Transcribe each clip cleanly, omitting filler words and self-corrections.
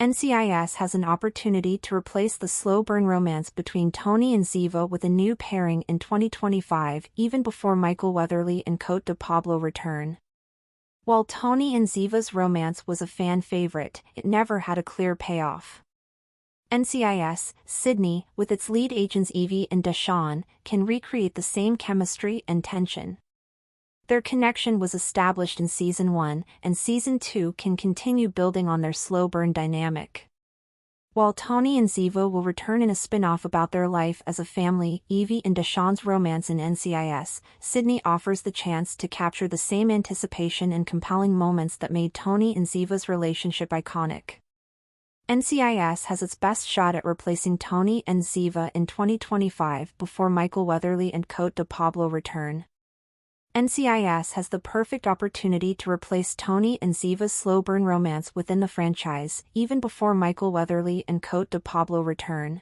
NCIS has an opportunity to replace the slow-burn romance between Tony and Ziva with a new pairing in 2025, even before Michael Weatherly and Cote de Pablo return. While Tony and Ziva's romance was a fan favorite, it never had a clear payoff. NCIS, Sydney, with its lead agents Evie and Deshawn, can recreate the same chemistry and tension. Their connection was established in Season 1, and Season 2 can continue building on their slow-burn dynamic. While Tony and Ziva will return in a spin-off about their life as a family, Evie and Deshawn's romance in NCIS, Sydney offers the chance to capture the same anticipation and compelling moments that made Tony and Ziva's relationship iconic. NCIS has its best shot at replacing Tony and Ziva in 2025 before Michael Weatherly and Cote de Pablo return. NCIS has the perfect opportunity to replace Tony and Ziva's slow-burn romance within the franchise, even before Michael Weatherly and Cote de Pablo return.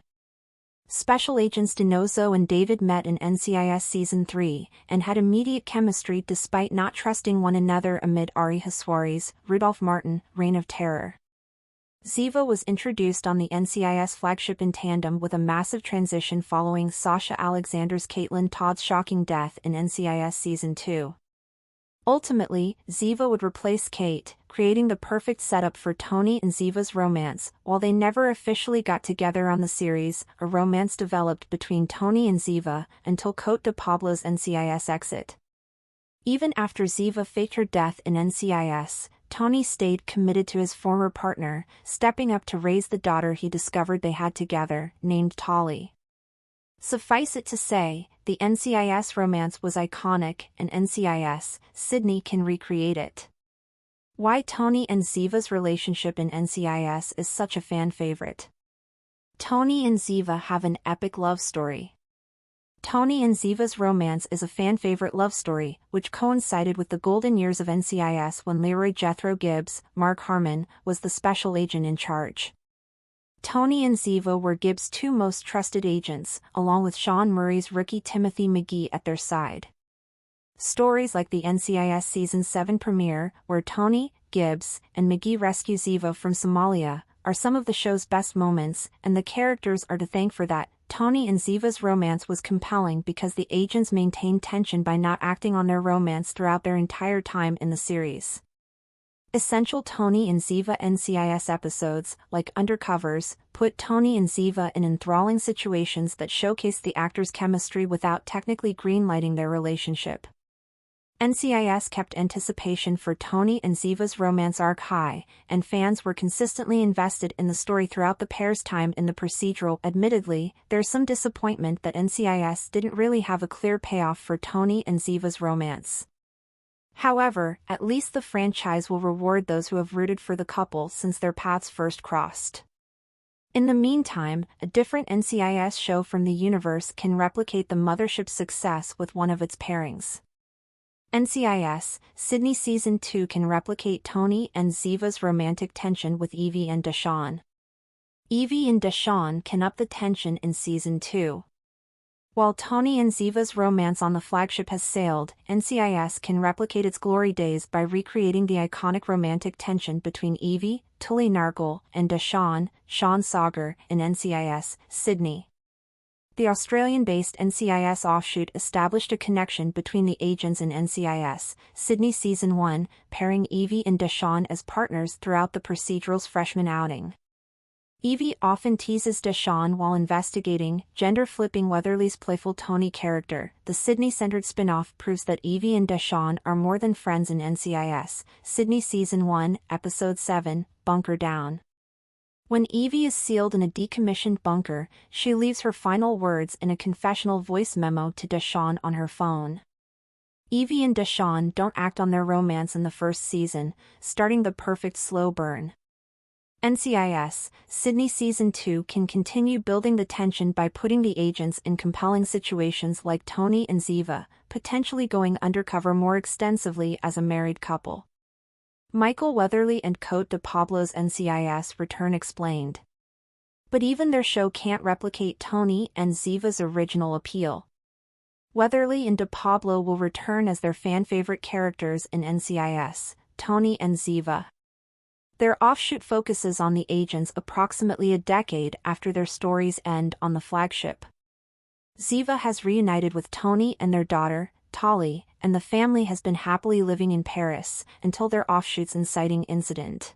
Special Agents Dinozo and David met in NCIS Season 3, and had immediate chemistry despite not trusting one another amid Ari Haswari's Rudolph Martin, Reign of Terror. Ziva was introduced on the NCIS flagship in tandem with a massive transition following Sasha Alexander's Caitlin Todd's shocking death in NCIS Season 2. Ultimately, Ziva would replace Kate, creating the perfect setup for Tony and Ziva's romance. While they never officially got together on the series, a romance developed between Tony and Ziva until Cote de Pablo's NCIS exit. Even after Ziva faked her death in NCIS, Tony stayed committed to his former partner, stepping up to raise the daughter he discovered they had together, named Tali. Suffice it to say, the NCIS romance was iconic, and NCIS, Sydney can recreate it. Why Tony and Ziva's relationship in NCIS is such a fan favorite. Tony and Ziva have an epic love story. Tony and Ziva's romance is a fan-favorite love story, which coincided with the golden years of NCIS when Leroy Jethro Gibbs, Mark Harmon, was the special agent in charge. Tony and Ziva were Gibbs' two most trusted agents, along with Sean Murray's rookie Timothy McGee at their side. Stories like the NCIS Season 7 premiere, where Tony, Gibbs, and McGee rescue Ziva from Somalia, are some of the show's best moments, and the characters are to thank for that. Tony and Ziva's romance was compelling because the agents maintained tension by not acting on their romance throughout their entire time in the series. Essential Tony and Ziva NCIS episodes, like Undercovers, put Tony and Ziva in enthralling situations that showcase the actors' chemistry without technically greenlighting their relationship. NCIS kept anticipation for Tony and Ziva's romance arc high, and fans were consistently invested in the story throughout the pair's time in the procedural. Admittedly, there's some disappointment that NCIS didn't really have a clear payoff for Tony and Ziva's romance. However, at least the franchise will reward those who have rooted for the couple since their paths first crossed. In the meantime, a different NCIS show from the universe can replicate the mothership's success with one of its pairings. NCIS, Sydney Season 2 can replicate Tony and Ziva's romantic tension with Evie and Deshawn. Evie and Deshawn can up the tension in Season 2. While Tony and Ziva's romance on the flagship has sailed, NCIS can replicate its glory days by recreating the iconic romantic tension between Evie, Tully Nargle, and Deshawn, Sean Sauger, in NCIS, Sydney. The Australian-based NCIS offshoot established a connection between the agents in NCIS, Sydney Season 1, pairing Evie and Deshawn as partners throughout the procedural's freshman outing. Evie often teases Deshawn while investigating, gender-flipping Weatherly's playful Tony character. The Sydney-centered spin-off proves that Evie and Deshawn are more than friends in NCIS, Sydney Season 1, Episode 7, Bunker Down. When Evie is sealed in a decommissioned bunker, she leaves her final words in a confessional voice memo to Deshawn on her phone. Evie and Deshawn don't act on their romance in the first season, starting the perfect slow burn. NCIS, Sydney Season 2 can continue building the tension by putting the agents in compelling situations like Tony and Ziva, potentially going undercover more extensively as a married couple. Michael Weatherly and Cote de Pablo's NCIS return explained. But even their show can't replicate Tony and Ziva's original appeal. Weatherly and de Pablo will return as their fan-favorite characters in NCIS, Tony and Ziva. Their offshoot focuses on the agents approximately a decade after their stories end on the flagship. Ziva has reunited with Tony and their daughter, Tali, and the family has been happily living in Paris until their offshoot's inciting incident.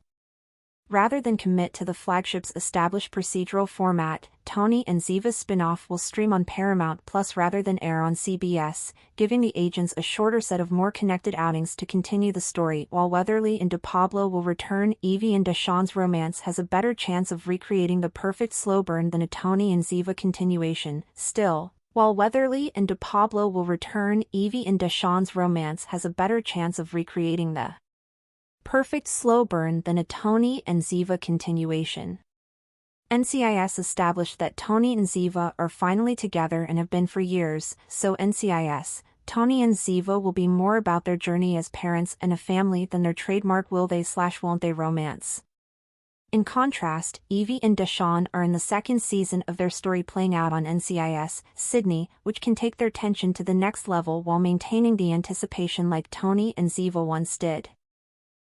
Rather than commit to the flagship's established procedural format, Tony and Ziva's spin-off will stream on Paramount Plus rather than air on CBS, giving the agents a shorter set of more connected outings to continue the story. While Weatherly and DePablo will return, Evie and Deshawn's romance has a better chance of recreating the perfect slow burn than a Tony and Ziva continuation. Still, while Weatherly and DePablo will return, Evie and Deshawn's romance has a better chance of recreating the perfect slow burn than a Tony and Ziva continuation. NCIS established that Tony and Ziva are finally together and have been for years, so NCIS, Tony and Ziva will be more about their journey as parents and a family than their trademark will they/won't they romance. In contrast, Evie and Deshawn are in the second season of their story playing out on NCIS, Sydney, which can take their tension to the next level while maintaining the anticipation like Tony and Ziva once did.